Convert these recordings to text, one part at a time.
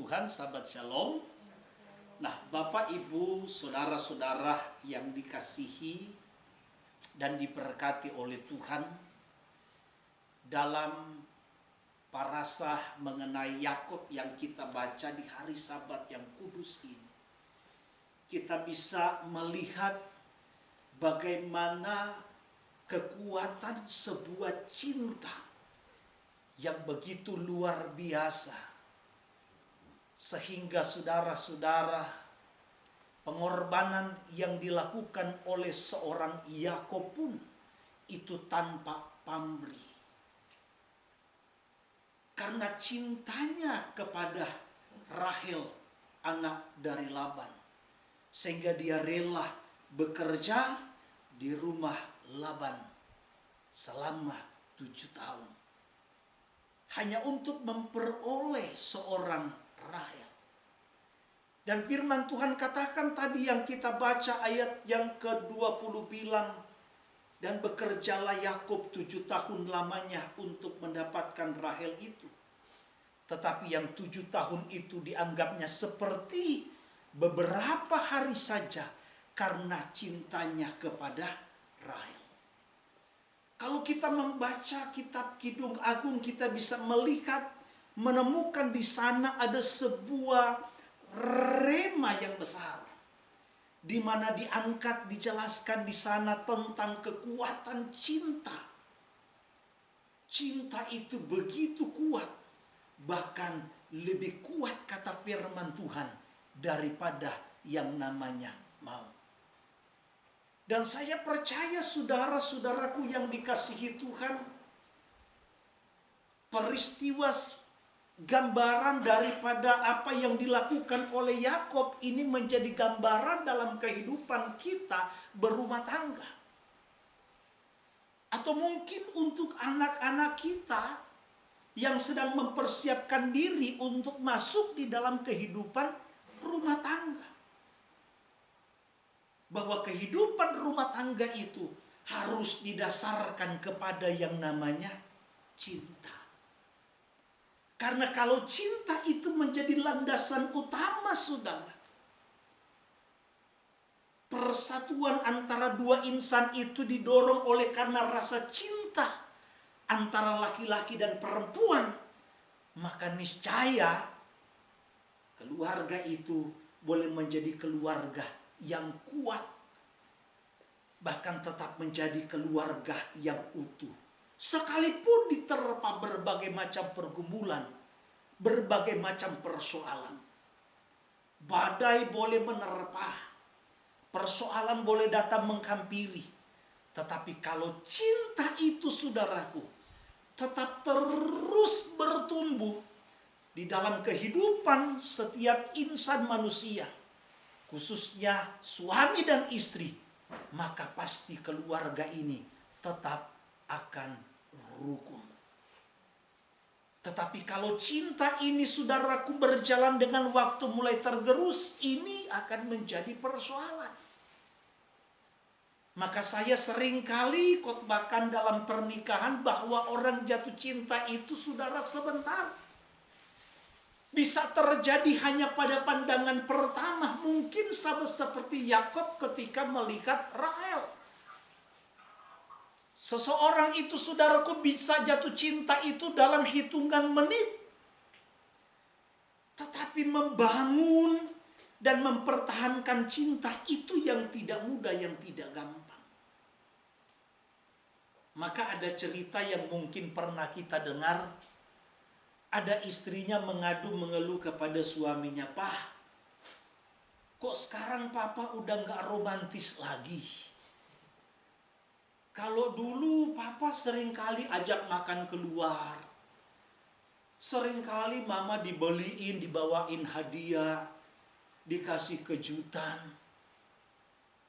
Tuhan, sahabat Shalom. Nah, Bapak, Ibu, saudara-saudara yang dikasihi dan diberkati oleh Tuhan, dalam parasah mengenai Yakub yang kita baca di hari Sabat yang kudus ini, kita bisa melihat bagaimana kekuatan sebuah cinta yang begitu luar biasa, sehingga saudara-saudara, pengorbanan yang dilakukan oleh seorang Yakub pun itu tanpa pamrih, karena cintanya kepada Rahel, anak dari Laban, sehingga dia rela bekerja di rumah Laban selama 7 tahun hanya untuk memperoleh seorang Rahel. Dan firman Tuhan katakan tadi yang kita baca ayat yang ke-20 bilang, dan bekerjalah Yakub 7 tahun lamanya untuk mendapatkan Rahel itu. Tetapi yang 7 tahun itu dianggapnya seperti beberapa hari saja karena cintanya kepada Rahel. Kalau kita membaca kitab Kidung Agung, kita bisa melihat, menemukan di sana ada sebuah rema yang besar, di mana diangkat, dijelaskan di sana tentang kekuatan cinta. Cinta itu begitu kuat, bahkan lebih kuat kata firman Tuhan daripada yang namanya maut. Dan saya percaya saudara-saudaraku yang dikasihi Tuhan, peristiwa gambaran daripada apa yang dilakukan oleh Yakub ini menjadi gambaran dalam kehidupan kita berumah tangga. Atau mungkin untuk anak-anak kita yang sedang mempersiapkan diri untuk masuk di dalam kehidupan rumah tangga. Bahwa kehidupan rumah tangga itu harus didasarkan kepada yang namanya cinta. Karena kalau cinta itu menjadi landasan utama, saudara, persatuan antara dua insan itu didorong oleh karena rasa cinta antara laki-laki dan perempuan, maka niscaya keluarga itu boleh menjadi keluarga yang kuat, bahkan tetap menjadi keluarga yang utuh. Sekalipun diterpa berbagai macam pergumulan, berbagai macam persoalan. Badai boleh menerpa, persoalan boleh datang menghampiri. Tetapi kalau cinta itu, saudaraku, tetap terus bertumbuh di dalam kehidupan setiap insan manusia, khususnya suami dan istri, maka pasti keluarga ini tetap akan rukun. Tetapi kalau cinta ini, saudaraku, berjalan dengan waktu mulai tergerus, ini akan menjadi persoalan. Maka saya seringkali khotbahkan dalam pernikahan bahwa orang jatuh cinta itu, saudara, sebentar. Bisa terjadi hanya pada pandangan pertama, mungkin sama seperti Yakub ketika melihat Rahel. Seseorang itu, saudaraku, bisa jatuh cinta itu dalam hitungan menit. Tetapi membangun dan mempertahankan cinta itu yang tidak mudah, yang tidak gampang. Maka ada cerita yang mungkin pernah kita dengar. Ada istrinya mengadu mengeluh kepada suaminya, "Pak, kok sekarang papa udah gak romantis lagi? Kalau dulu papa seringkali ajak makan keluar. Seringkali mama dibeliin, dibawain hadiah, dikasih kejutan.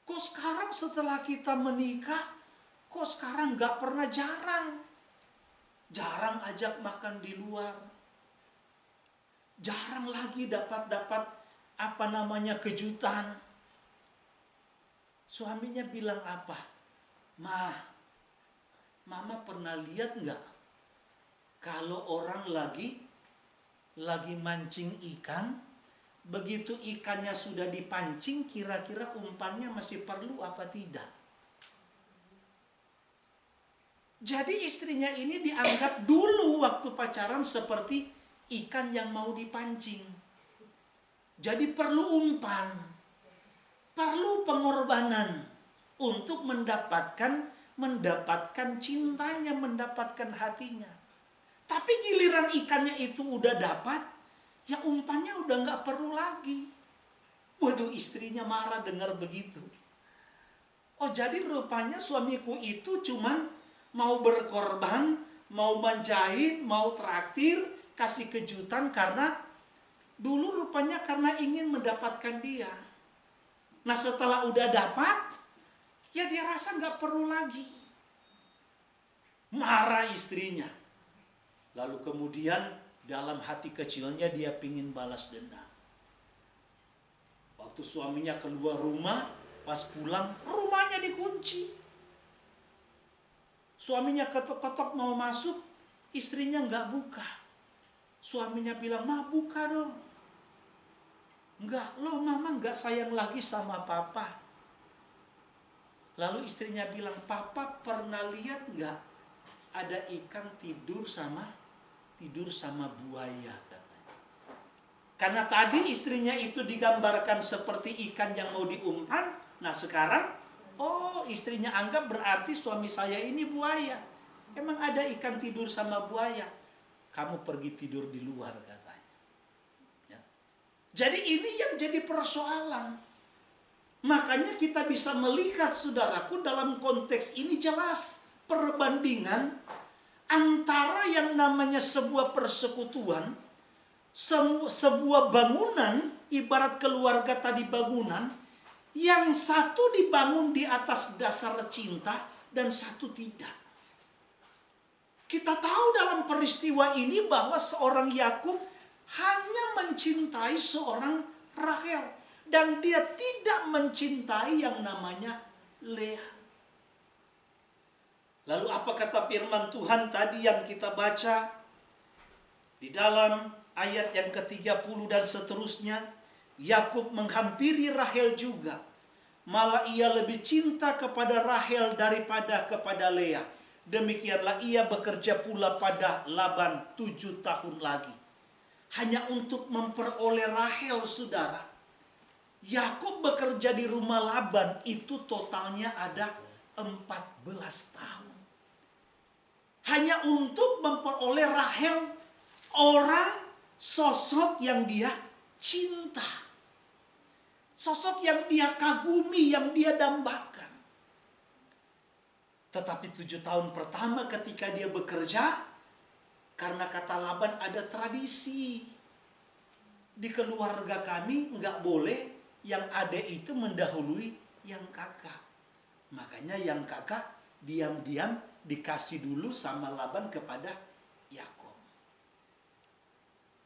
Kok sekarang setelah kita menikah, kok sekarang gak pernah, jarang ajak makan di luar. Jarang lagi dapat kejutan." Suaminya bilang apa? Mama pernah lihat nggak kalau orang lagi lagi mancing ikan. Begitu ikannya sudah dipancing, kira-kira umpannya masih perlu apa tidak? Jadi istrinya ini dianggap dulu waktu pacaran seperti ikan yang mau dipancing. Jadi perlu umpan, perlu pengorbanan untuk mendapatkan cintanya, mendapatkan hatinya. Tapi giliran ikannya itu udah dapat, ya umpannya udah nggak perlu lagi. Waduh, istrinya marah dengar begitu. Oh, jadi rupanya suamiku itu cuman mau berkorban, mau manjain, mau traktir, kasih kejutan karena dulu rupanya karena ingin mendapatkan dia. Nah, setelah udah dapat, ya dia rasa nggak perlu lagi. Marah istrinya. Lalu kemudian dalam hati kecilnya dia pingin balas dendam. Waktu suaminya keluar rumah, pas pulang rumahnya dikunci. Suaminya ketok-ketok mau masuk, istrinya nggak buka. Suaminya bilang, "Ma, buka dong." "Enggak, loh mama nggak sayang lagi sama papa." Lalu istrinya bilang, "Papa pernah lihat nggak ada ikan tidur sama buaya?" katanya. Karena tadi istrinya itu digambarkan seperti ikan yang mau diumpan. Nah sekarang, oh istrinya anggap berarti suami saya ini buaya. Emang ada ikan tidur sama buaya? Kamu pergi tidur di luar katanya. Ya. Jadi ini yang jadi persoalan. Makanya kita bisa melihat saudaraku dalam konteks ini jelas perbandingan antara yang namanya sebuah persekutuan, sebuah bangunan, ibarat keluarga tadi bangunan, yang satu dibangun di atas dasar cinta dan satu tidak. Kita tahu dalam peristiwa ini bahwa seorang Yakub hanya mencintai seorang Rahel dan dia tidak mencintai yang namanya Lea. Lalu apa kata firman Tuhan tadi yang kita baca di dalam ayat yang ke-30 dan seterusnya? Yakub menghampiri Rahel juga. Malah ia lebih cinta kepada Rahel daripada kepada Lea. Demikianlah ia bekerja pula pada Laban 7 tahun lagi. Hanya untuk memperoleh Rahel, saudara. Yakub bekerja di rumah Laban itu totalnya ada 14 tahun. Hanya untuk memperoleh Rahel, orang sosok yang dia cinta. Sosok yang dia kagumi, yang dia dambakan. Tetapi 7 tahun pertama ketika dia bekerja, karena kata Laban ada tradisi. Di keluarga kami nggak boleh yang adik itu mendahului yang kakak. Makanya yang kakak diam-diam dikasih dulu sama Laban kepada Yakub.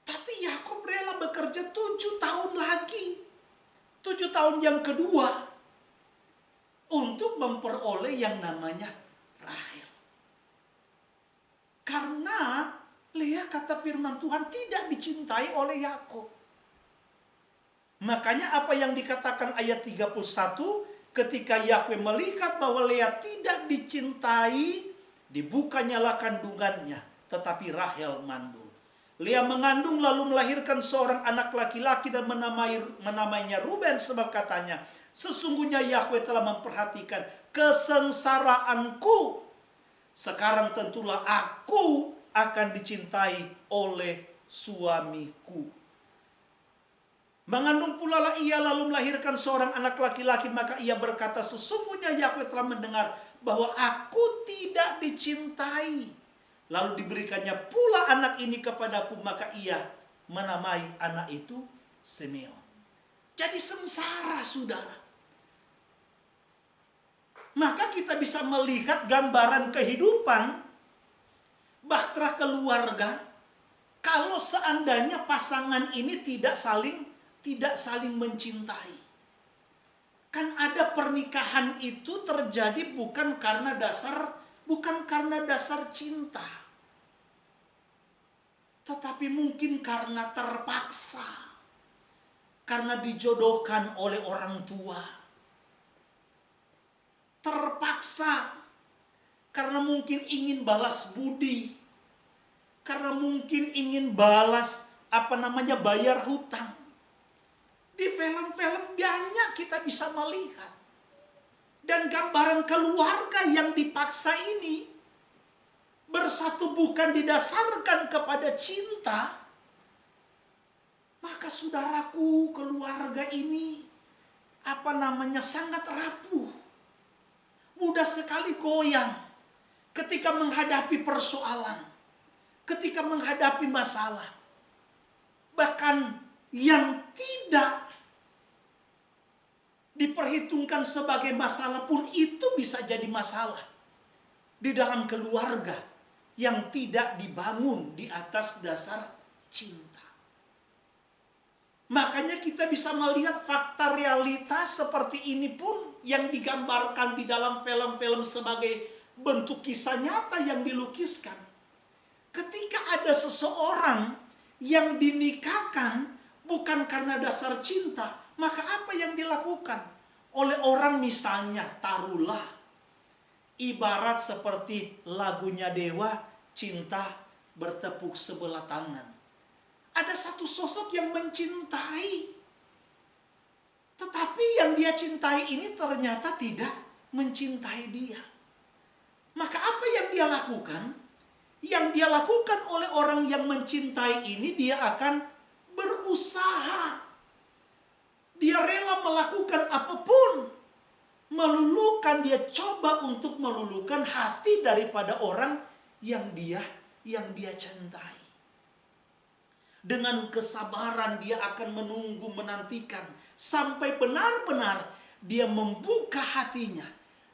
Tapi Yakub rela bekerja 7 tahun lagi. 7 tahun yang kedua untuk memperoleh yang namanya Rahel. Karena Lea kata firman Tuhan tidak dicintai oleh Yakub. Makanya apa yang dikatakan ayat 31, ketika Yakub melihat bahwa Lea tidak dicintai, dibukanyalah kandungannya, tetapi Rahel mandul. Lea mengandung lalu melahirkan seorang anak laki-laki dan menamainya Ruben, sebab katanya, sesungguhnya Yahweh telah memperhatikan kesengsaraanku. Sekarang tentulah aku akan dicintai oleh suamiku. Mengandung pula lah ia lalu melahirkan seorang anak laki-laki, maka ia berkata, sesungguhnya Yahweh telah mendengar bahwa aku tidak dicintai. Lalu diberikannya pula anak ini kepadaku, maka ia menamai anak itu Simeon. Jadi sengsara, saudara. Maka kita bisa melihat gambaran kehidupan bahtera keluarga kalau seandainya pasangan ini tidak saling mencintai. Kan ada pernikahan itu terjadi bukan karena dasar cinta. tetapi mungkin karena terpaksa, karena dijodohkan oleh orang tua, terpaksa karena mungkin ingin balas budi, karena mungkin ingin balas bayar hutang. Di film-film banyak kita bisa melihat. Dan gambaran keluarga yang dipaksa ini bersatu bukan didasarkan kepada cinta, maka saudaraku, keluarga ini sangat rapuh. Mudah sekali goyang ketika menghadapi persoalan, ketika menghadapi masalah. Bahkan yang tidak diperhitungkan sebagai masalah pun itu bisa jadi masalah di dalam keluarga yang tidak dibangun di atas dasar cinta. Makanya kita bisa melihat fakta realitas seperti ini pun yang digambarkan di dalam film-film sebagai bentuk kisah nyata yang dilukiskan. Ketika ada seseorang yang dinikahkan bukan karena dasar cinta, maka apa yang dilakukan oleh orang, misalnya taruhlah ibarat seperti lagunya Dewa, cinta bertepuk sebelah tangan. Ada satu sosok yang mencintai, tetapi yang dia cintai ini ternyata tidak mencintai dia. Maka apa yang dia lakukan? Yang dia lakukan oleh orang yang mencintai ini, dia akan berusaha. Dia rela melakukan apapun. Meluluhkan, dia coba untuk meluluhkan hati daripada orang yang dia cintai. Dengan kesabaran dia akan menunggu, menantikan sampai benar-benar dia membuka hatinya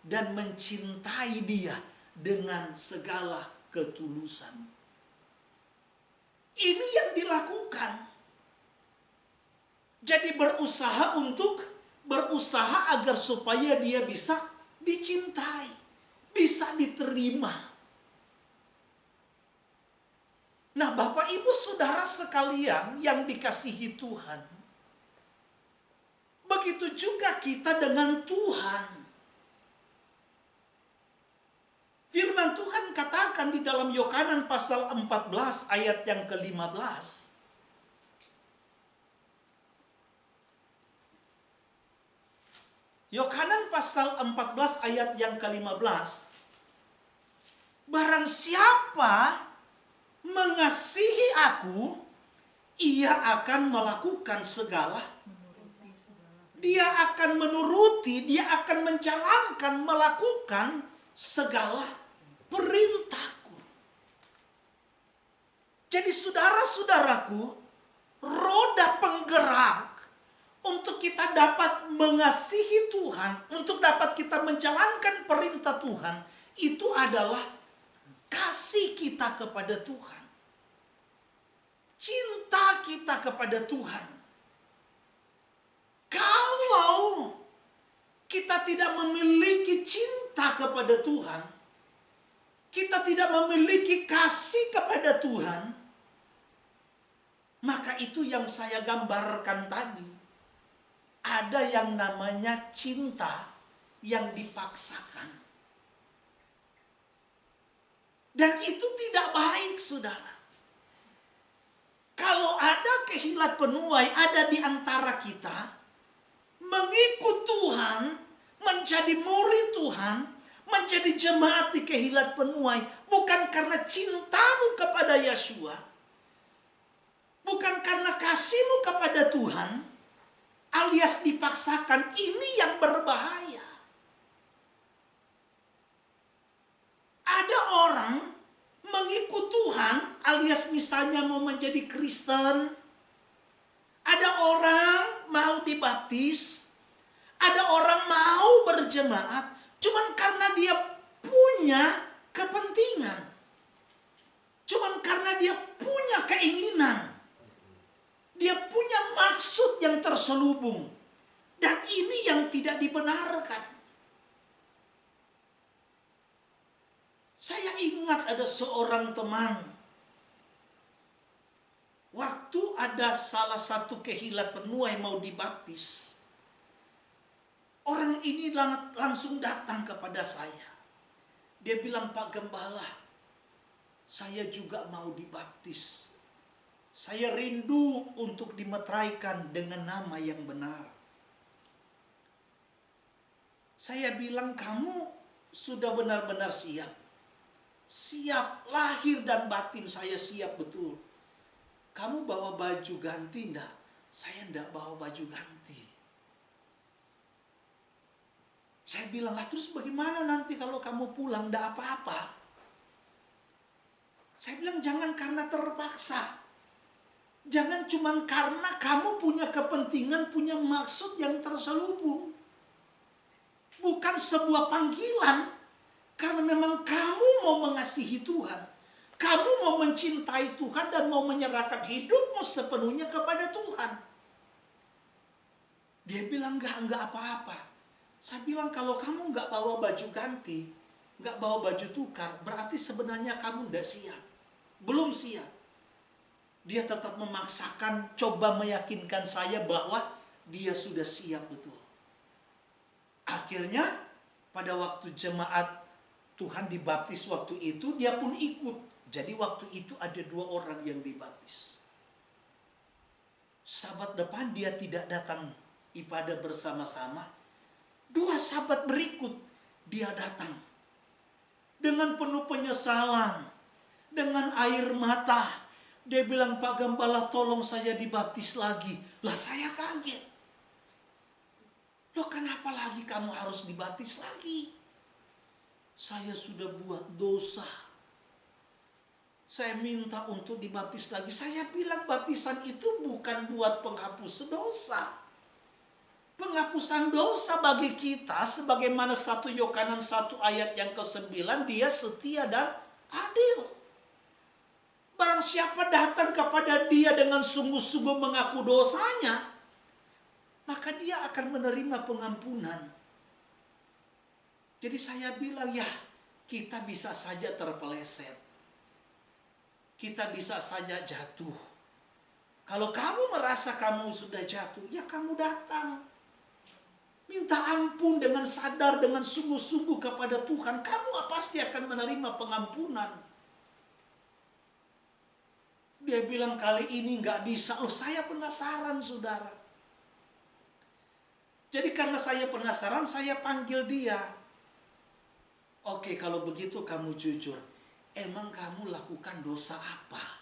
dan mencintai dia dengan segala ketulusan. Ini yang dilakukan. Jadi berusaha agar supaya dia bisa dicintai, bisa diterima. Nah, Bapak Ibu Saudara sekalian yang dikasihi Tuhan, begitu juga kita dengan Tuhan. Firman Tuhan katakan di dalam Yohanes pasal 14 ayat yang ke-15. Yohanes pasal 14 ayat yang ke-15. Barang siapa mengasihi aku, ia akan melakukan segala. Dia akan menuruti, dia akan menjalankan, melakukan segala perintahku. Jadi saudara-saudaraku, roda penggerak untuk kita dapat mengasihi Tuhan, untuk dapat kita menjalankan perintah Tuhan, itu adalah kasih kita kepada Tuhan. Cinta kita kepada Tuhan. Kalau kita tidak memiliki cinta kepada Tuhan, kita tidak memiliki kasih kepada Tuhan, maka itu yang saya gambarkan tadi. Ada yang namanya cinta yang dipaksakan. Dan itu tidak baik, saudara. Kalau ada kehilat penuai ada di antara kita, mengikut Tuhan, menjadi murid Tuhan, menjadi jemaat di kehilat penuai, bukan karena cintamu kepada Yeshua, bukan karena kasihmu kepada Tuhan, alias dipaksakan, ini yang berbahaya. Ada orang mengikut Tuhan, alias misalnya mau menjadi Kristen. Ada orang mau dibaptis. Ada orang mau berjemaat. Cuman karena dia punya kepentingan. Cuman karena dia punya keinginan. Dia punya maksud yang terselubung. Dan ini yang tidak dibenarkan. Saya ingat ada seorang teman. Waktu ada salah satu kehilat penuai mau dibaptis, orang ini langsung datang kepada saya. Dia bilang, "Pak Gembala, saya juga mau dibaptis. Saya rindu untuk dimeteraikan dengan nama yang benar." Saya bilang, "Kamu sudah benar-benar siap?" "Siap, lahir dan batin saya siap betul." "Kamu bawa baju ganti enggak?" "Saya enggak bawa baju ganti." Saya bilang, "Lah terus bagaimana nanti kalau kamu pulang enggak apa-apa?" Saya bilang, "Jangan karena terpaksa. Jangan cuman karena kamu punya kepentingan, punya maksud yang terselubung. Bukan sebuah panggilan, karena memang kamu mau mengasihi Tuhan. Kamu mau mencintai Tuhan dan mau menyerahkan hidupmu sepenuhnya kepada Tuhan." Dia bilang, enggak apa-apa." Saya bilang, "Kalau kamu enggak bawa baju ganti, enggak bawa baju tukar, berarti sebenarnya kamu enggak siap. Belum siap." Dia tetap memaksakan, coba meyakinkan saya bahwa dia sudah siap betul. Akhirnya pada waktu jemaat Tuhan dibaptis waktu itu, dia pun ikut. Jadi waktu itu ada 2 orang yang dibaptis. Sabat depan dia tidak datang ibadah bersama-sama. 2 sabat berikut dia datang. Dengan penuh penyesalan, dengan air mata. Dia bilang, "Pak Gembala, tolong saya dibaptis lagi." Lah saya kaget. "Loh kenapa lagi kamu harus dibaptis lagi?" "Saya sudah buat dosa. Saya minta untuk dibaptis lagi." Saya bilang, baptisan itu bukan buat penghapus dosa. Penghapusan dosa bagi kita, sebagaimana 1 Yohanes 1 ayat yang ke-9, dia setia dan adil. Barang siapa datang kepada dia dengan sungguh-sungguh mengaku dosanya, maka dia akan menerima pengampunan. Jadi saya bilang, ya kita bisa saja terpeleset. Kita bisa saja jatuh. Kalau kamu merasa kamu sudah jatuh, ya kamu datang. Minta ampun dengan sadar, dengan sungguh-sungguh kepada Tuhan. Kamu pasti akan menerima pengampunan. Dia bilang, "Kali ini nggak bisa." Loh, saya penasaran, saudara. Jadi karena saya penasaran, saya panggil dia. "Oke, kalau begitu kamu jujur. Emang kamu lakukan dosa apa?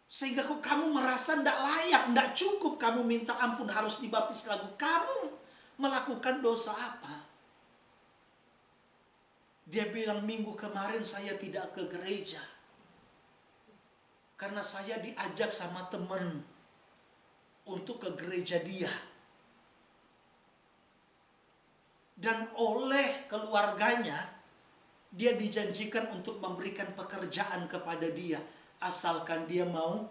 Sehingga kamu merasa tidak layak, tidak cukup kamu minta ampun, harus dibaptis lagi. Kamu melakukan dosa apa?" Dia bilang, "Minggu kemarin saya tidak ke gereja. Karena saya diajak sama teman untuk ke gereja dia. Dan oleh keluarganya, dia dijanjikan untuk memberikan pekerjaan kepada dia. Asalkan dia mau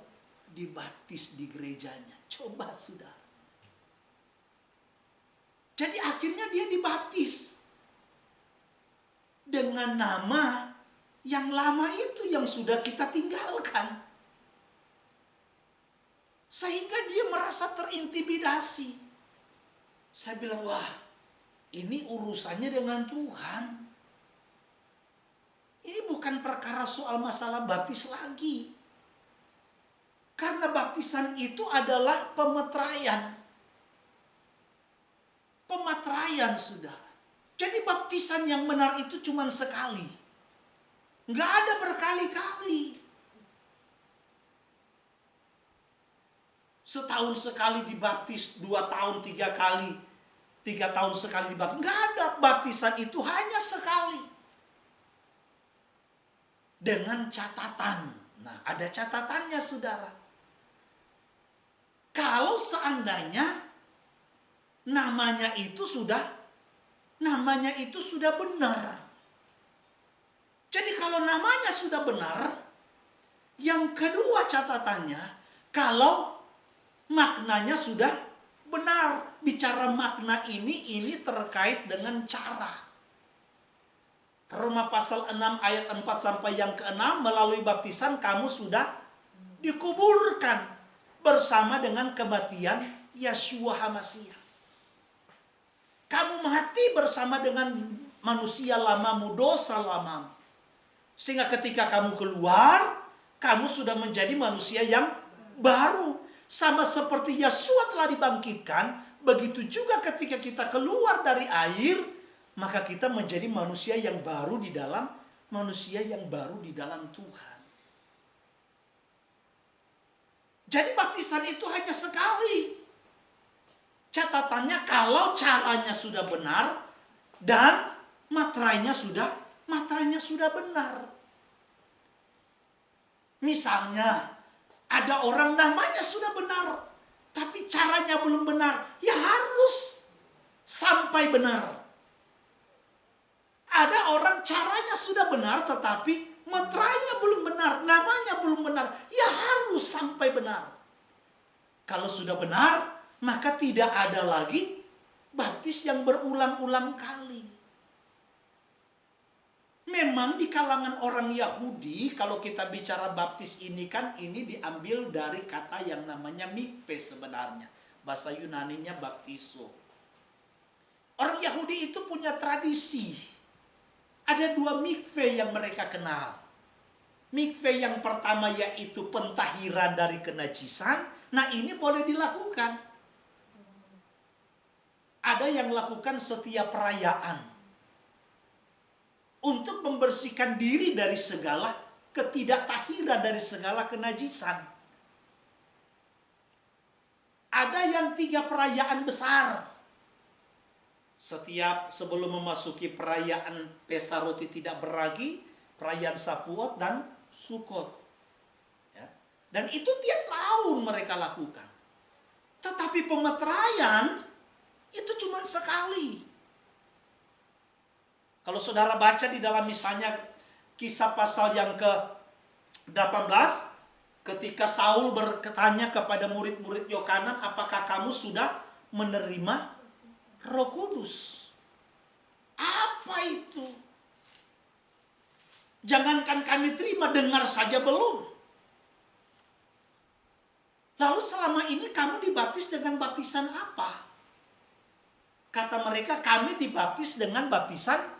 dibaptis di gerejanya." Coba, saudara. Jadi akhirnya dia dibaptis. Dengan nama yang lama itu yang sudah kita tinggalkan. Sehingga dia merasa terintimidasi. Saya bilang, wah, ini urusannya dengan Tuhan. Ini bukan perkara soal masalah baptis lagi. Karena baptisan itu adalah pemeteraian. Pemeteraian, saudara. Jadi baptisan yang benar itu cuma sekali. Nggak ada berkali-kali. Setahun sekali dibaptis, 2 tahun 3 kali. 3 tahun sekali dibaptis. Nggak ada, baptisan itu hanya sekali. Dengan catatan. Nah, ada catatannya, saudara. Kalau seandainya namanya itu sudah benar. Jadi kalau namanya sudah benar, yang kedua catatannya, kalau maknanya sudah benar. Bicara makna ini terkait dengan cara. Roma pasal 6 ayat 4 sampai yang ke-6, melalui baptisan kamu sudah dikuburkan bersama dengan kematian Yeshua HaMashiach. Kamu mati bersama dengan manusia lamamu, dosa lamamu. Sehingga ketika kamu keluar, kamu sudah menjadi manusia yang baru. Sama seperti Yeshua telah dibangkitkan, begitu juga ketika kita keluar dari air, maka kita menjadi manusia yang baru di dalam Tuhan. Jadi baptisan itu hanya sekali. Catatannya kalau caranya sudah benar dan materainya sudah benar. Misalnya ada orang namanya sudah benar, tapi caranya belum benar, ya harus sampai benar. Ada orang caranya sudah benar, tetapi materainya belum benar, namanya belum benar, ya harus sampai benar. Kalau sudah benar, maka tidak ada lagi baptis yang berulang-ulang kali. Memang di kalangan orang Yahudi, kalau kita bicara baptis ini kan ini diambil dari kata yang namanya mikve sebenarnya. Bahasa Yunaninya baptiso. Orang Yahudi itu punya tradisi. Ada 2 mikve yang mereka kenal. Mikve yang pertama yaitu pentahiran dari kenajisan. Nah ini boleh dilakukan. Ada yang lakukan setiap perayaan. Untuk membersihkan diri dari segala ketidaktahiran, dari segala kenajisan. Ada yang 3 perayaan besar. Setiap sebelum memasuki perayaan Pesta Roti Tidak Beragi, perayaan Shavuot dan Sukkot. Ya. Dan itu tiap tahun mereka lakukan. Tetapi pemeteraian itu cuma sekali. Kalau saudara baca di dalam misalnya Kisah pasal yang ke-18, ketika Saul bertanya kepada murid-murid Yohanan, apakah kamu sudah menerima Roh Kudus? Apa itu? Jangankan kami terima, dengar saja belum. Lalu selama ini kamu dibaptis dengan baptisan apa? Kata mereka, kami dibaptis dengan baptisan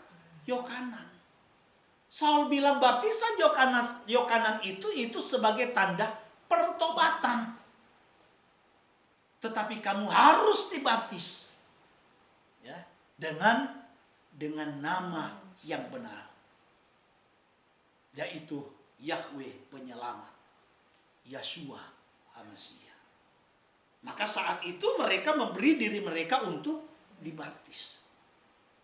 Yohanan. Saul bilang baptisan Yohanan itu sebagai tanda pertobatan. Tetapi kamu harus dibaptis ya, dengan nama yang benar, yaitu Yahweh Penyelamat, Yeshua HaMashiach. Maka saat itu mereka memberi diri mereka untuk dibaptis.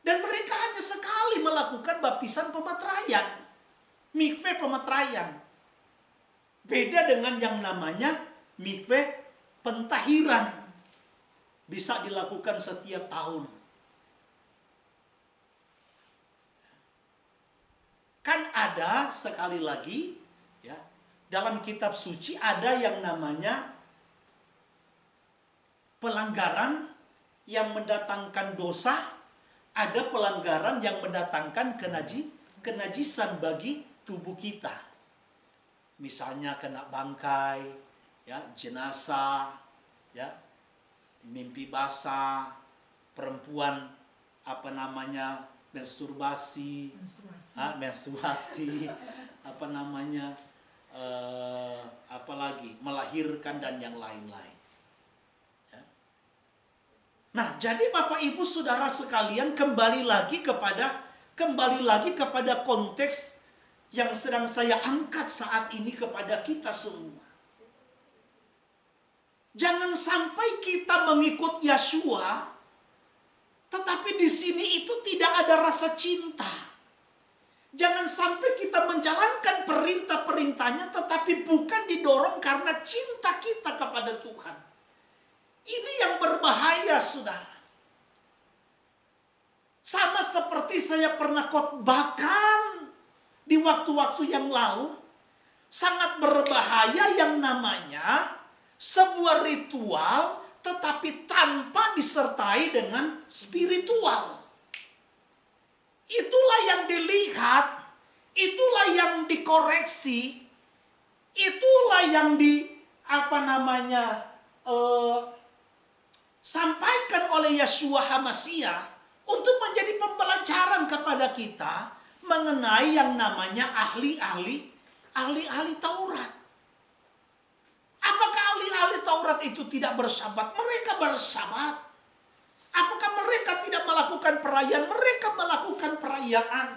Dan mereka hanya sekali melakukan baptisan pemeteraian, mikve pemeteraian. Beda dengan yang namanya mikve pentahiran, bisa dilakukan setiap tahun. Kan ada sekali lagi ya, dalam kitab suci ada yang namanya pelanggaran yang mendatangkan dosa, ada pelanggaran yang mendatangkan kenajisan bagi tubuh kita. Misalnya kena bangkai, ya, jenazah, ya, mimpi basah, perempuan menstruasi, apalagi melahirkan dan yang lain-lain. Nah, jadi Bapak Ibu Saudara sekalian, kembali lagi kepada konteks yang sedang saya angkat saat ini kepada kita semua. Jangan sampai kita mengikut Yeshua, tetapi di sini itu tidak ada rasa cinta. Jangan sampai kita menjalankan perintah-perintahnya, tetapi bukan didorong karena cinta kita kepada Tuhan. Ini yang berbahaya, saudara. Sama seperti saya pernah khotbahkan di waktu-waktu yang lalu, sangat berbahaya yang namanya sebuah ritual tetapi tanpa disertai dengan spiritual. Itulah yang dilihat, itulah yang dikoreksi Itulah yang sampaikan oleh Yeshua HaMashiach untuk menjadi pembelajaran kepada kita mengenai yang namanya ahli-ahli Taurat. Apakah ahli-ahli Taurat itu tidak bersabat? Mereka bersabat. Apakah mereka tidak melakukan perayaan? Mereka melakukan perayaan.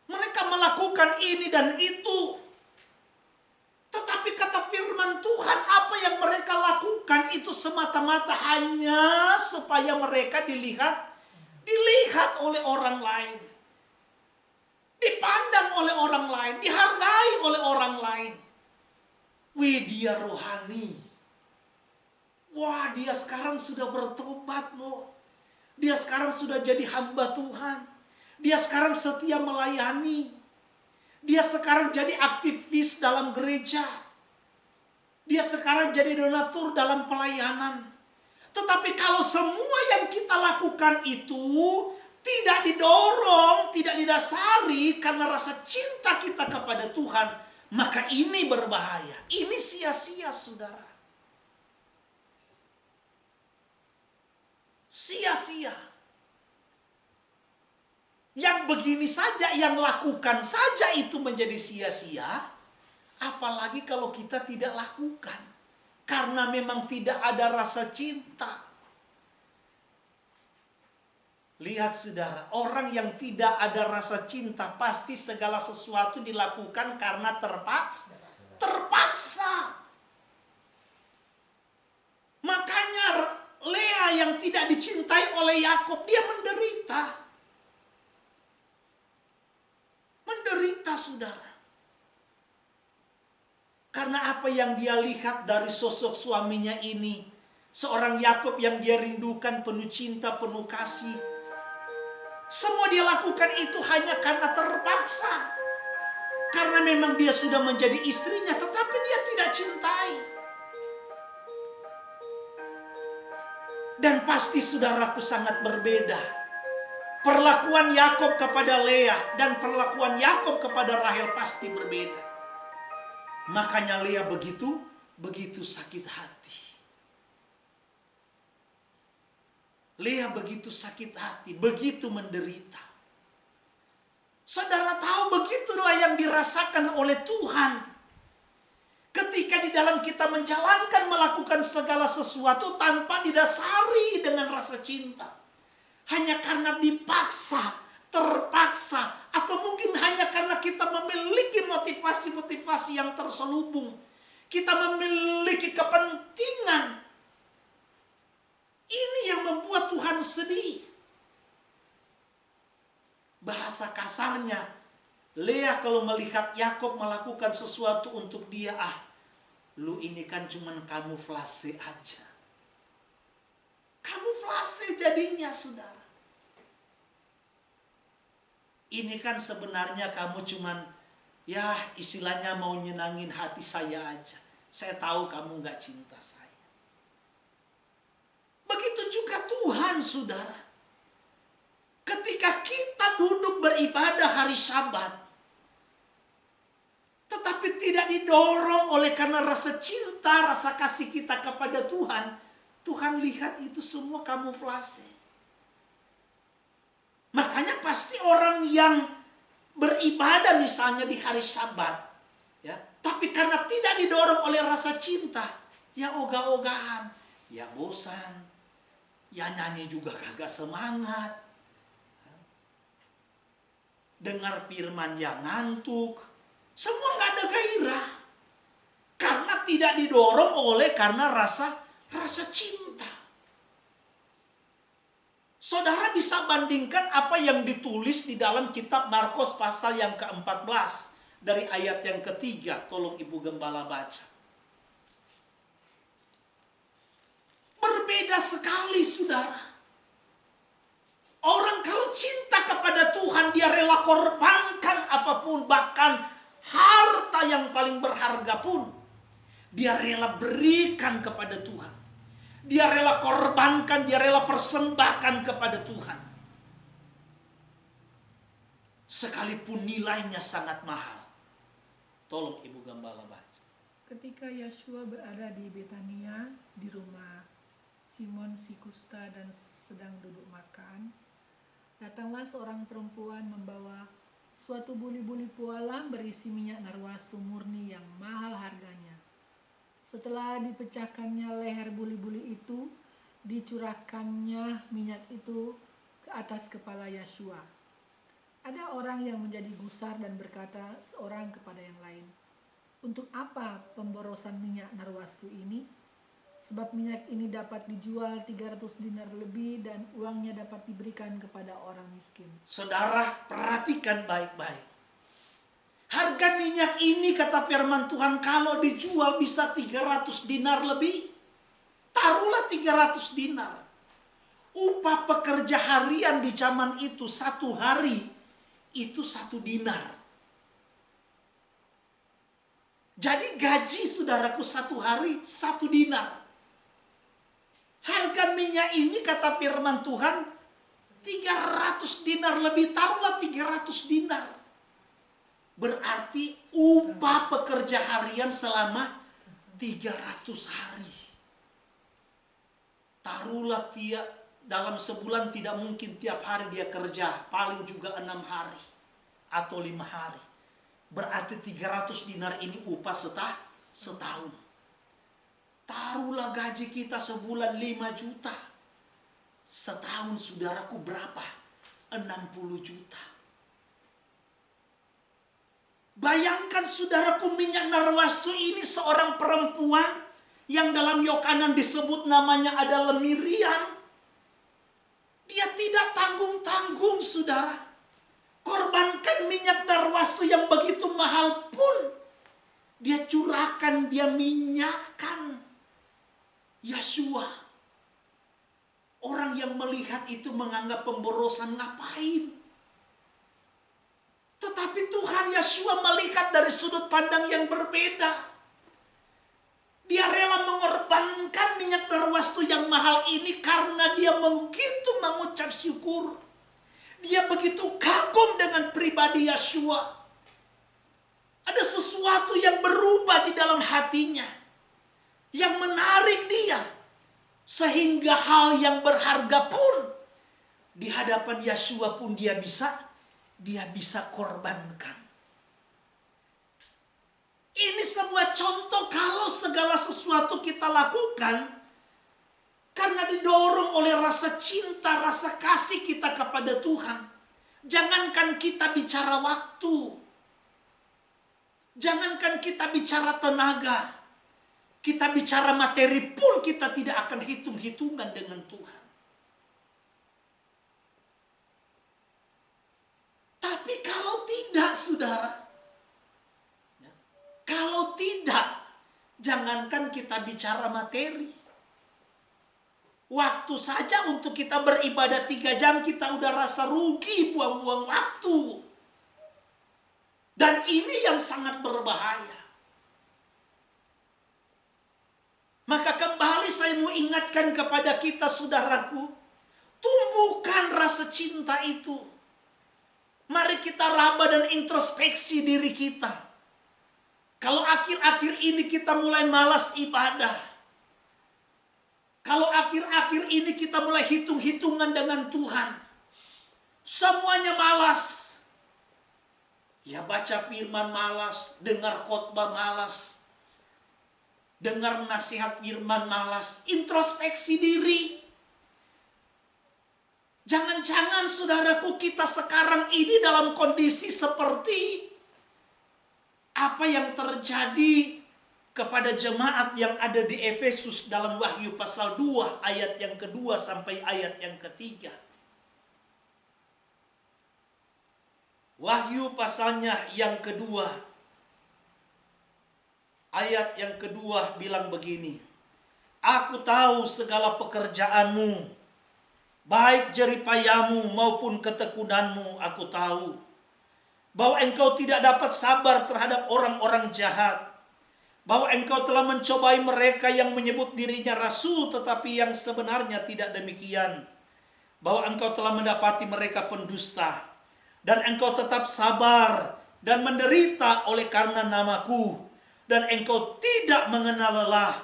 Mereka melakukan ini dan itu. Tetapi kata firman Tuhan, apa yang mereka lakukan itu semata-mata hanya supaya mereka dilihat oleh orang lain. Dipandang oleh orang lain, dihargai oleh orang lain. Wih, dia rohani. Wah, dia sekarang sudah bertobat loh. Dia sekarang sudah jadi hamba Tuhan. Dia sekarang setia melayani. Dia sekarang jadi aktivis dalam gereja. Dia sekarang jadi donatur dalam pelayanan. Tetapi kalau semua yang kita lakukan itu tidak didorong, tidak didasari karena rasa cinta kita kepada Tuhan, maka ini berbahaya. Ini sia-sia, saudara. Sia-sia. Yang begini saja, yang lakukan saja itu menjadi sia-sia. Apalagi kalau kita tidak lakukan. Karena memang tidak ada rasa cinta. Lihat saudara, orang yang tidak ada rasa cinta pasti segala sesuatu dilakukan karena terpaksa. Makanya Lea yang tidak dicintai oleh Yakub, dia menderita. Menderita, saudara. Karena apa yang dia lihat dari sosok suaminya ini, seorang Yakub yang dia rindukan, penuh cinta, penuh kasih. Semua dia lakukan itu hanya karena terpaksa. Karena memang dia sudah menjadi istrinya, tetapi dia tidak cintai. Dan pasti saudaraku sangat berbeda. Perlakuan Yakub kepada Lea dan perlakuan Yakub kepada Rahel pasti berbeda. Makanya Lea begitu sakit hati. Lea begitu sakit hati, begitu menderita. Saudara tahu, begitulah yang dirasakan oleh Tuhan. Ketika di dalam kita menjalankan, melakukan segala sesuatu tanpa didasari dengan rasa cinta. Hanya karena dipaksa, terpaksa, atau mungkin hanya karena kita memiliki motivasi-motivasi yang terselubung. Kita memiliki kepentingan. Ini yang membuat Tuhan sedih. Bahasa kasarnya, Lea kalau melihat Yakub melakukan sesuatu untuk dia, lu ini kan cuman kamuflase aja. Kamuflase jadinya, saudara. Ini kan sebenarnya kamu cuman, ya istilahnya mau nyenangin hati saya aja. Saya tahu kamu gak cinta saya. Begitu juga Tuhan, saudara. Ketika kita duduk beribadah hari Sabat, tetapi tidak didorong oleh karena rasa cinta, rasa kasih kita kepada Tuhan, Tuhan lihat itu semua kamuflase. Makanya pasti orang yang beribadah misalnya di hari Sabat, ya, tapi karena tidak didorong oleh rasa cinta, ya ogah-ogahan, ya bosan, ya nyanyi juga kagak semangat, dengar firman ya ngantuk, semua nggak ada gairah, karena tidak didorong oleh karena rasa cinta. Saudara bisa bandingkan apa yang ditulis di dalam kitab Markus pasal yang ke-14 dari ayat yang ketiga. Tolong Ibu Gembala baca. Berbeda sekali, saudara. Orang kalau cinta kepada Tuhan, dia rela korbankan apapun, bahkan harta yang paling berharga pun dia rela berikan kepada Tuhan. Dia rela korbankan, dia rela persembahkan kepada Tuhan. Sekalipun nilainya sangat mahal. Tolong Ibu Gembala baca. Ketika Yeshua berada di Betania, di rumah Simon si Kusta dan sedang duduk makan, datanglah seorang perempuan membawa suatu buli-buli pualam berisi minyak narwastu murni yang mahal harganya. Setelah dipecahkannya leher buli-buli itu, dicurahkannya minyak itu ke atas kepala Yeshua. Ada orang yang menjadi gusar dan berkata seorang kepada yang lain, "Untuk apa pemborosan minyak narwastu ini? Sebab minyak ini dapat dijual 300 dinar lebih dan uangnya dapat diberikan kepada orang miskin." Saudara, perhatikan baik-baik. Harga minyak ini, kata firman Tuhan, kalau dijual bisa 300 dinar lebih. Taruhlah 300 dinar. Upah pekerja harian di zaman itu satu hari itu 1 dinar. Jadi gaji saudaraku satu hari 1 dinar. Harga minyak ini, kata firman Tuhan, 300 dinar lebih. Taruhlah 300 dinar. Berarti upah pekerja harian selama 300 hari. Taruhlah dalam sebulan tidak mungkin tiap hari dia kerja. Paling juga 6 hari atau 5 hari. Berarti 300 dinar ini upah setahun. Taruhlah gaji kita sebulan 5 juta. Setahun saudaraku berapa? 60 juta. Bayangkan saudaraku, minyak narwastu ini seorang perempuan yang dalam Yohanan disebut namanya adalah Miriam. Dia tidak tanggung-tanggung saudara. Korbankan minyak narwastu yang begitu mahal pun dia curahkan, dia minyakkan Yeshua. Orang yang melihat itu menganggap pemborosan, ngapain? Tetapi Tuhan Yeshua melihat dari sudut pandang yang berbeda. Dia rela mengorbankan minyak narwastu yang mahal ini karena dia begitu mengucap syukur. Dia begitu kagum dengan pribadi Yeshua. Ada sesuatu yang berubah di dalam hatinya, yang menarik dia, sehingga hal yang berharga pun di hadapan Yeshua pun dia bisa korbankan. Ini sebuah contoh kalau segala sesuatu kita lakukan karena didorong oleh rasa cinta, rasa kasih kita kepada Tuhan. Jangankan kita bicara waktu, jangankan kita bicara tenaga, kita bicara materi pun kita tidak akan hitung-hitungan dengan Tuhan. Tapi kalau tidak, saudara, kalau tidak, jangankan kita bicara materi. Waktu saja untuk kita beribadah 3 jam kita udah rasa rugi, buang-buang waktu. Dan ini yang sangat berbahaya. Maka kembali saya mau ingatkan kepada kita saudaraku, tumbuhkan rasa cinta itu. Mari kita raba dan introspeksi diri kita. Kalau akhir-akhir ini kita mulai malas ibadah, kalau akhir-akhir ini kita mulai hitung-hitungan dengan Tuhan, semuanya malas. Ya baca firman malas, dengar khotbah malas, dengar nasihat firman malas, introspeksi diri. Jangan-jangan saudaraku kita sekarang ini dalam kondisi seperti apa yang terjadi kepada jemaat yang ada di Efesus dalam Wahyu pasal 2 ayat yang kedua sampai ayat yang ketiga. Wahyu pasalnya yang kedua, ayat yang kedua bilang begini, "Aku tahu segala pekerjaanmu, baik jeripayamu maupun ketekunanmu. Aku tahu bahwa engkau tidak dapat sabar terhadap orang-orang jahat, bahwa engkau telah mencobai mereka yang menyebut dirinya rasul tetapi yang sebenarnya tidak demikian, bahwa engkau telah mendapati mereka pendusta, dan engkau tetap sabar dan menderita oleh karena namaku, dan engkau tidak mengenal lelah.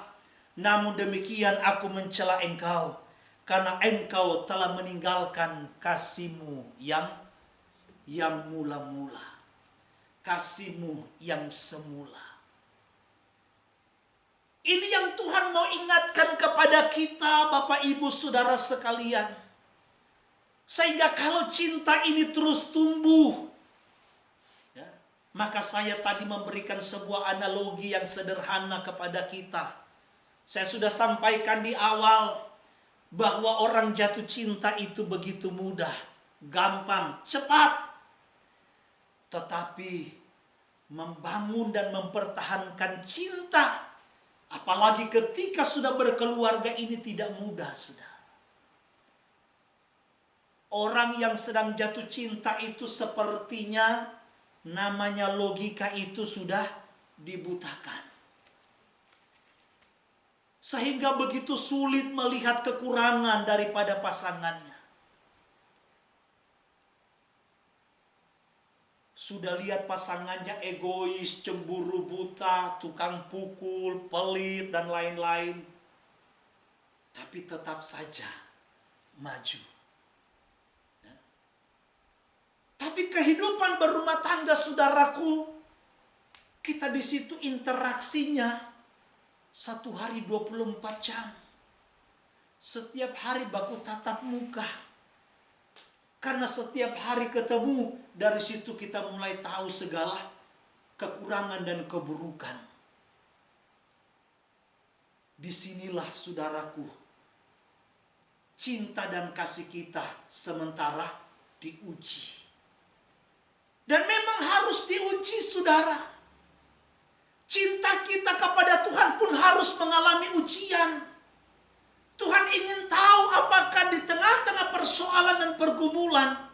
Namun demikian aku mencela engkau, karena engkau telah meninggalkan kasihmu yang mula-mula, kasihmu yang semula. Ini yang Tuhan mau ingatkan kepada kita, Bapak Ibu Saudara sekalian. Sehingga kalau cinta ini terus tumbuh, ya, maka saya tadi memberikan sebuah analogi yang sederhana kepada kita. Saya sudah sampaikan di awal bahwa orang jatuh cinta itu begitu mudah, gampang, cepat. Tetapi membangun dan mempertahankan cinta, apalagi ketika sudah berkeluarga, ini tidak mudah, sudah. Orang yang sedang jatuh cinta itu sepertinya namanya logika itu sudah dibutakan. Sehingga begitu sulit melihat kekurangan daripada pasangannya. Sudah lihat pasangannya egois, cemburu buta, tukang pukul, pelit, dan lain-lain. Tapi tetap saja maju. Tapi kehidupan berumah tangga, saudaraku, kita di situ interaksinya 1 hari 24 jam. Setiap hari baku tatap muka. Karena setiap hari ketemu, dari situ kita mulai tahu segala kekurangan dan keburukan. Disinilah, saudaraku, cinta dan kasih kita sementara diuji. Dan memang harus diuji, saudara. Cinta kita kepada Tuhan pun harus mengalami ujian. Tuhan ingin tahu apakah di tengah-tengah persoalan dan pergumulan,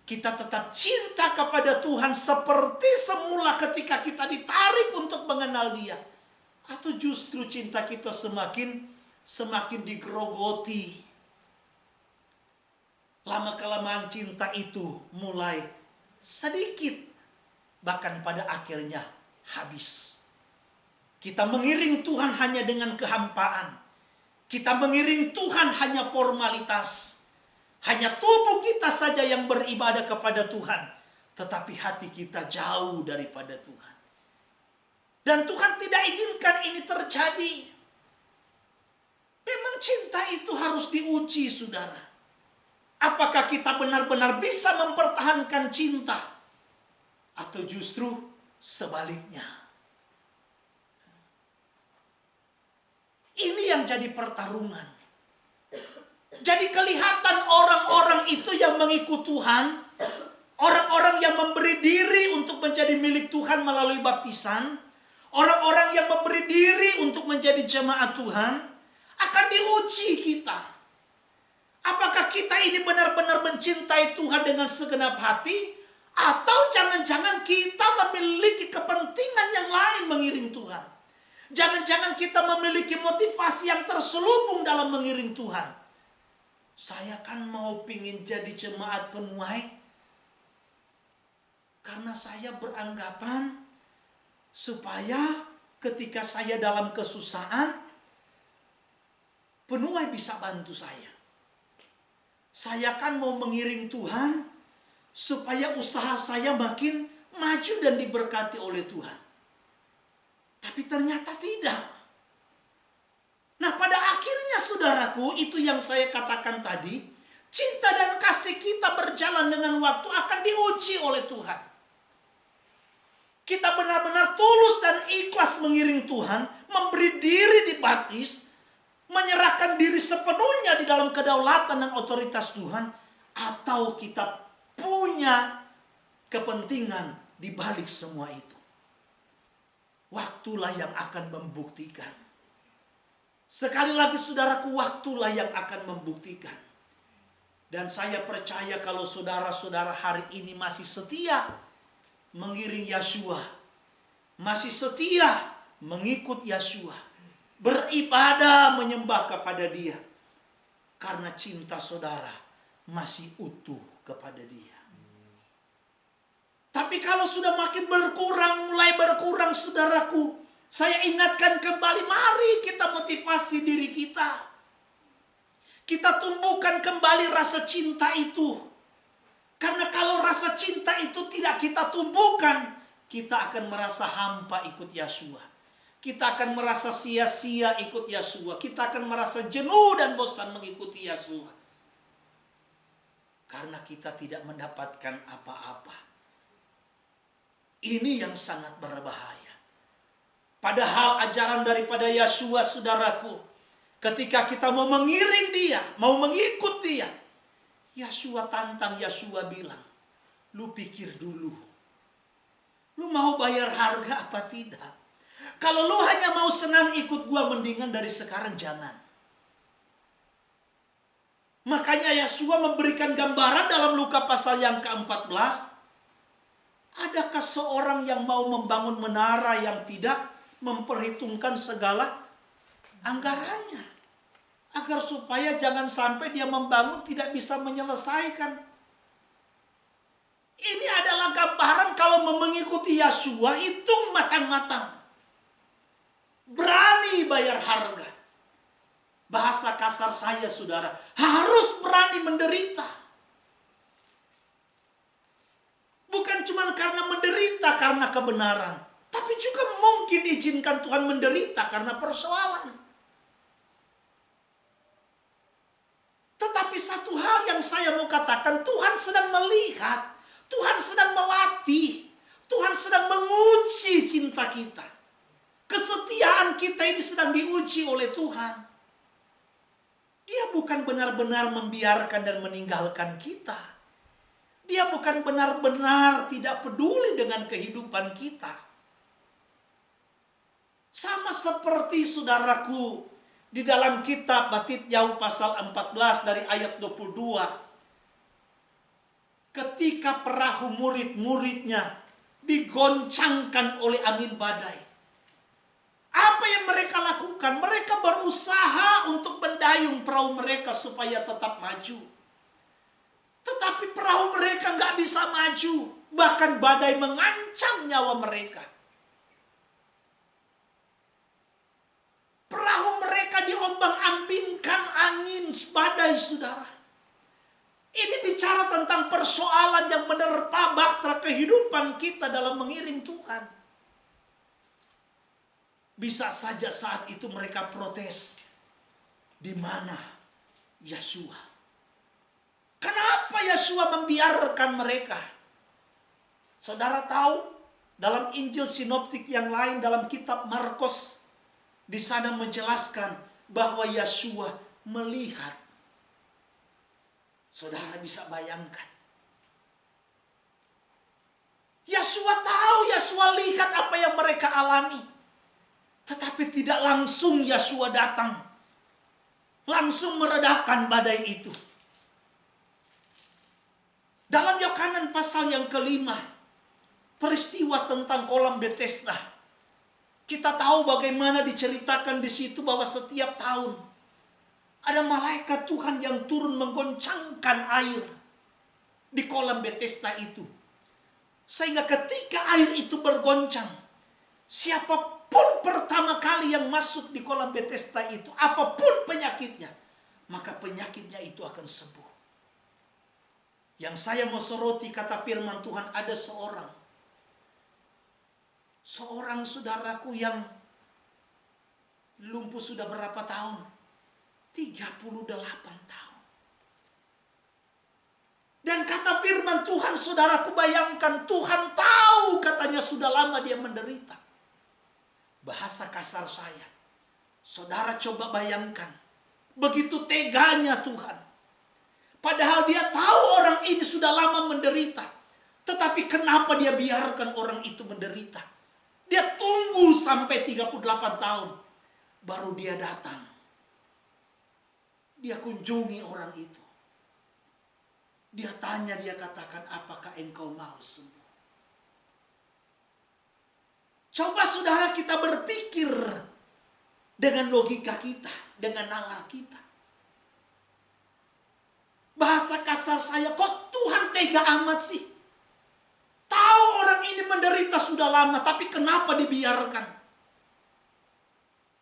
kita tetap cinta kepada Tuhan seperti semula ketika kita ditarik untuk mengenal Dia. Atau justru cinta kita semakin digerogoti. Lama-kelamaan cinta itu mulai sedikit, bahkan pada akhirnya habis. Kita mengiring Tuhan hanya dengan kehampaan. Kita mengiring Tuhan hanya formalitas. Hanya tubuh kita saja yang beribadah kepada Tuhan, tetapi hati kita jauh daripada Tuhan. Dan Tuhan tidak inginkan ini terjadi. Memang cinta itu harus diuji, saudara. Apakah kita benar-benar bisa mempertahankan cinta? Atau justru sebaliknya? Ini yang jadi pertarungan. Jadi kelihatan orang-orang itu yang mengikut Tuhan, orang-orang yang memberi diri untuk menjadi milik Tuhan melalui baptisan, orang-orang yang memberi diri untuk menjadi jemaat Tuhan, akan diuji kita. Apakah kita ini benar-benar mencintai Tuhan dengan segenap hati? Atau jangan-jangan kita memiliki kepentingan yang lain mengiring Tuhan? Jangan-jangan kita memiliki motivasi yang terselubung dalam mengiring Tuhan. Saya kan mau pingin jadi jemaat penuai, karena saya beranggapan supaya ketika saya dalam kesusahan, penuai bisa bantu saya. Saya kan mau mengiring Tuhan supaya usaha saya makin maju dan diberkati oleh Tuhan. Tapi ternyata tidak. Nah, pada akhirnya, saudaraku, itu yang saya katakan tadi, cinta dan kasih kita berjalan dengan waktu akan diuji oleh Tuhan. Kita benar-benar tulus dan ikhlas mengiring Tuhan, memberi diri dibaptis, menyerahkan diri sepenuhnya di dalam kedaulatan dan otoritas Tuhan, atau kita punya kepentingan di balik semua itu. Waktulah yang akan membuktikan. Sekali lagi, saudaraku, waktulah yang akan membuktikan. Dan saya percaya kalau saudara-saudara hari ini masih setia mengiring Yeshua, masih setia mengikut Yeshua, beribadah menyembah kepada Dia, karena cinta saudara masih utuh kepada Dia. Tapi kalau sudah makin berkurang, mulai berkurang, saudaraku, Saya ingatkan kembali, mari kita motivasi diri kita. Kita tumbuhkan kembali rasa cinta itu. Karena kalau rasa cinta itu tidak kita tumbuhkan, kita akan merasa hampa ikut Yeshua. Kita akan merasa sia-sia ikut Yeshua. Kita akan merasa jenuh dan bosan mengikuti Yeshua. Karena kita tidak mendapatkan apa-apa. Ini yang sangat berbahaya. Padahal ajaran daripada Yeshua, saudaraku, ketika kita mau mengiring dia, mau mengikut dia, Yeshua tantang, Yeshua bilang, lu pikir dulu. Lu mau bayar harga apa tidak? Kalau lu hanya mau senang ikut gua, mendingan dari sekarang jangan. Makanya Yeshua memberikan gambaran dalam Lukas pasal yang ke-14. Adakah seorang yang mau membangun menara yang tidak memperhitungkan segala anggarannya? Agar supaya jangan sampai dia membangun tidak bisa menyelesaikan. Ini adalah gambaran kalau mengikuti Yeshua, hitung matang-matang. Berani bayar harga. Bahasa kasar saya, saudara, harus berani menderita. Bukan cuma karena menderita karena kebenaran, tapi juga mungkin izinkan Tuhan menderita karena persoalan. Tetapi satu hal yang saya mau katakan, Tuhan sedang melihat, Tuhan sedang melatih, Tuhan sedang menguji cinta kita. Kesetiaan kita ini sedang diuji oleh Tuhan. Dia bukan benar-benar membiarkan dan meninggalkan kita. Dia bukan benar-benar tidak peduli dengan kehidupan kita. Sama seperti saudaraku, di dalam kitab Matthieu pasal 14 dari ayat 22. Ketika perahu murid-muridnya digoncangkan oleh angin badai. Apa yang mereka lakukan? Mereka berusaha untuk mendayung perahu mereka supaya tetap maju. Tetapi perahu mereka nggak bisa maju. Bahkan badai mengancam nyawa mereka. Perahu mereka diombang-ambingkan angin badai, saudara. Ini bicara tentang persoalan yang menerpa bahtera kehidupan kita dalam mengiring Tuhan. Bisa saja saat itu mereka protes. Di mana Yeshua? Kenapa Yeshua membiarkan mereka? Saudara tahu, dalam Injil sinoptik yang lain, dalam kitab Markus, di sana menjelaskan bahwa Yeshua melihat. Saudara bisa bayangkan. Yeshua tahu, Yeshua lihat apa yang mereka alami. Tetapi tidak langsung Yeshua datang. Langsung meredakan badai itu. Dalam Yohanan pasal yang ke-5, peristiwa tentang kolam Bethesda. Kita tahu bagaimana diceritakan di situ bahwa setiap tahun ada malaikat Tuhan yang turun menggoncangkan air di kolam Bethesda itu. Sehingga ketika air itu bergoncang, siapapun pertama kali yang masuk di kolam Bethesda itu, apapun penyakitnya, maka penyakitnya itu akan sembuh. Yang saya mau soroti kata firman Tuhan, ada seorang saudaraku yang lumpuh sudah berapa tahun? 38 tahun. Dan kata firman Tuhan, saudaraku bayangkan, Tuhan tahu katanya sudah lama dia menderita. Bahasa kasar saya, saudara coba bayangkan, begitu teganya Tuhan. Padahal dia tahu orang ini sudah lama menderita. Tetapi kenapa dia biarkan orang itu menderita? Dia tunggu sampai 38 tahun. Baru dia datang. Dia kunjungi orang itu. Dia tanya, dia katakan, apakah engkau mau sembuh? Coba saudara kita berpikir dengan logika kita, dengan nalar kita. Bahasa kasar saya, kok Tuhan tega amat sih? Tahu orang ini menderita sudah lama, tapi kenapa dibiarkan?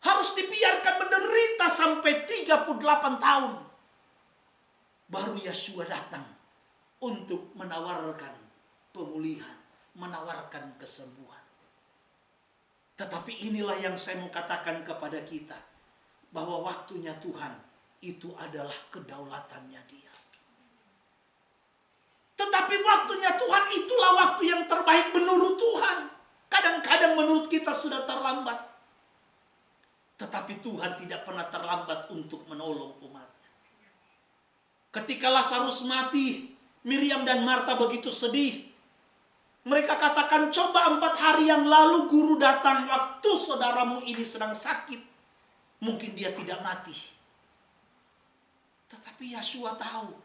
harus dibiarkan menderita sampai 38 tahun. Baru Yeshua datang untuk menawarkan pemulihan, menawarkan kesembuhan. Tetapi inilah yang saya mau katakan kepada kita, bahwa waktunya Tuhan itu adalah kedaulatannya Dia. Tetapi waktunya Tuhan itulah waktu yang terbaik menurut Tuhan. Kadang-kadang menurut kita sudah terlambat. Tetapi Tuhan tidak pernah terlambat untuk menolong umatnya. Ketika Lazarus mati, Miriam dan Marta begitu sedih. Mereka katakan, coba 4 hari yang lalu guru datang waktu saudaramu ini sedang sakit. Mungkin dia tidak mati. Tetapi Yeshua tahu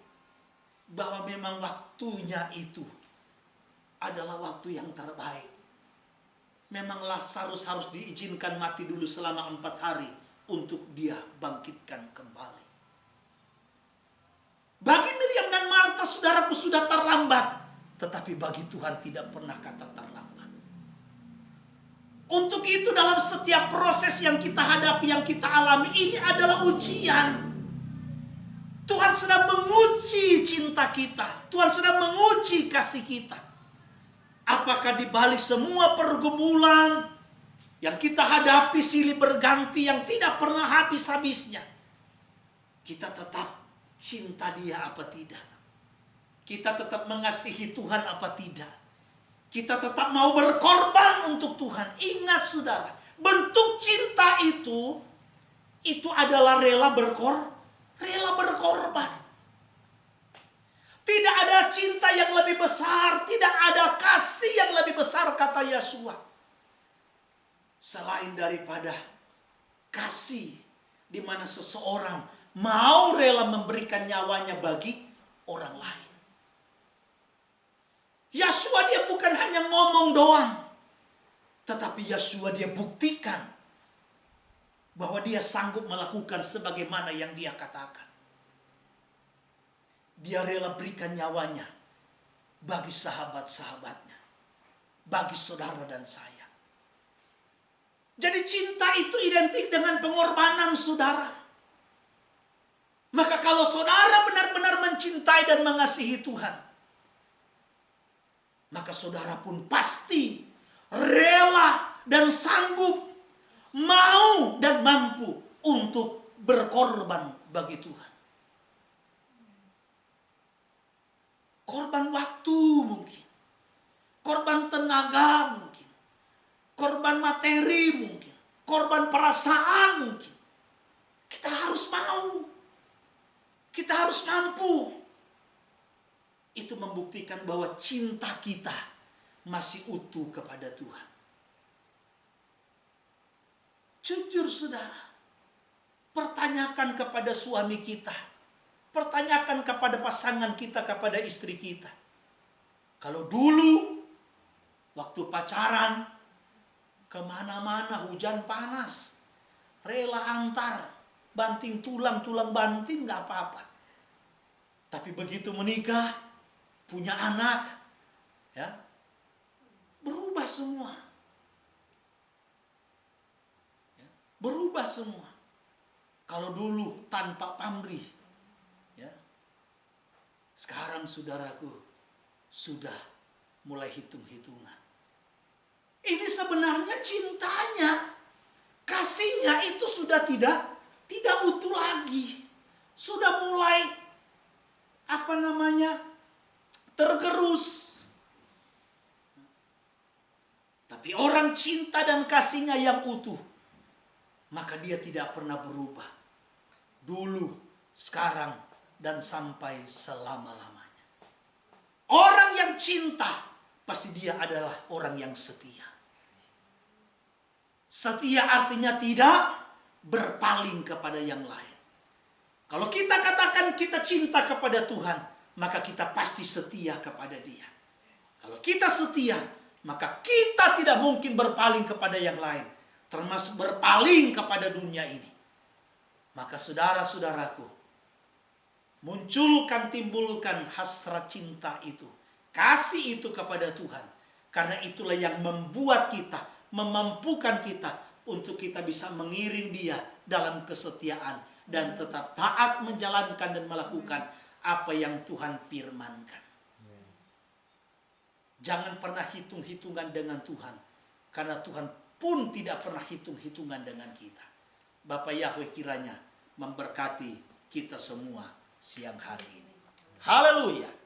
bahwa memang waktunya itu adalah waktu yang terbaik. Memang Lazarus harus diizinkan mati dulu selama 4 hari untuk dia bangkitkan kembali. Bagi Miriam dan Marta, saudaraku, sudah terlambat. Tetapi bagi Tuhan tidak pernah kata terlambat. Untuk itu dalam setiap proses yang kita hadapi, yang kita alami, ini adalah ujian. Tuhan sedang menguji cinta kita. Tuhan sedang menguji kasih kita. Apakah di balik semua pergumulan yang kita hadapi silih berganti yang tidak pernah habis-habisnya, kita tetap cinta Dia apa tidak? Kita tetap mengasihi Tuhan apa tidak? Kita tetap mau berkorban untuk Tuhan. Ingat saudara, bentuk cinta itu adalah rela berkorban. Tidak ada cinta yang lebih besar, tidak ada kasih yang lebih besar, kata Yeshua, selain daripada kasih di mana seseorang mau rela memberikan nyawanya bagi orang lain. Yeshua dia bukan hanya ngomong doang, tetapi Yeshua dia buktikan bahwa dia sanggup melakukan sebagaimana yang dia katakan. Dia rela berikan nyawanya bagi sahabat-sahabatnya, bagi saudara dan saya. Jadi cinta itu identik dengan pengorbanan, saudara. Maka kalau saudara benar-benar mencintai dan mengasihi Tuhan, maka saudara pun pasti rela dan sanggup, mau dan mampu untuk berkorban bagi Tuhan. Korban waktu mungkin, korban tenaga mungkin, korban materi mungkin, korban perasaan mungkin. Kita harus mau, kita harus mampu. Itu membuktikan bahwa cinta kita masih utuh kepada Tuhan. Jujur saudara, pertanyakan kepada suami kita, pertanyakan kepada pasangan kita, kepada istri kita. Kalau dulu waktu pacaran, kemana-mana hujan panas, rela antar, banting tulang banting gak apa-apa. Tapi begitu menikah, punya anak, ya, berubah semua. Ya, berubah semua. Kalau dulu tanpa pamrih, ya, sekarang saudaraku sudah mulai hitung-hitungan. Ini sebenarnya cintanya, kasihnya itu sudah tidak utuh lagi. Sudah mulai tergerus. Tapi orang cinta dan kasihnya yang utuh, maka dia tidak pernah berubah. Dulu, sekarang, dan sampai selama-lamanya. Orang yang cinta, pasti dia adalah orang yang setia. Setia artinya tidak berpaling kepada yang lain. Kalau kita katakan kita cinta kepada Tuhan, maka kita pasti setia kepada Dia. Kalau kita setia, maka kita tidak mungkin berpaling kepada yang lain, termasuk berpaling kepada dunia ini. Maka saudara-saudaraku, timbulkan hasrat cinta itu, kasih itu kepada Tuhan. Karena itulah yang membuat kita, memampukan kita untuk kita bisa mengiring dia dalam kesetiaan dan tetap taat menjalankan dan melakukan apa yang Tuhan firmankan. Jangan pernah hitung-hitungan dengan Tuhan, karena Tuhan pun tidak pernah hitung-hitungan dengan kita. Bapa Yahweh kiranya memberkati kita semua siang hari ini. Haleluya.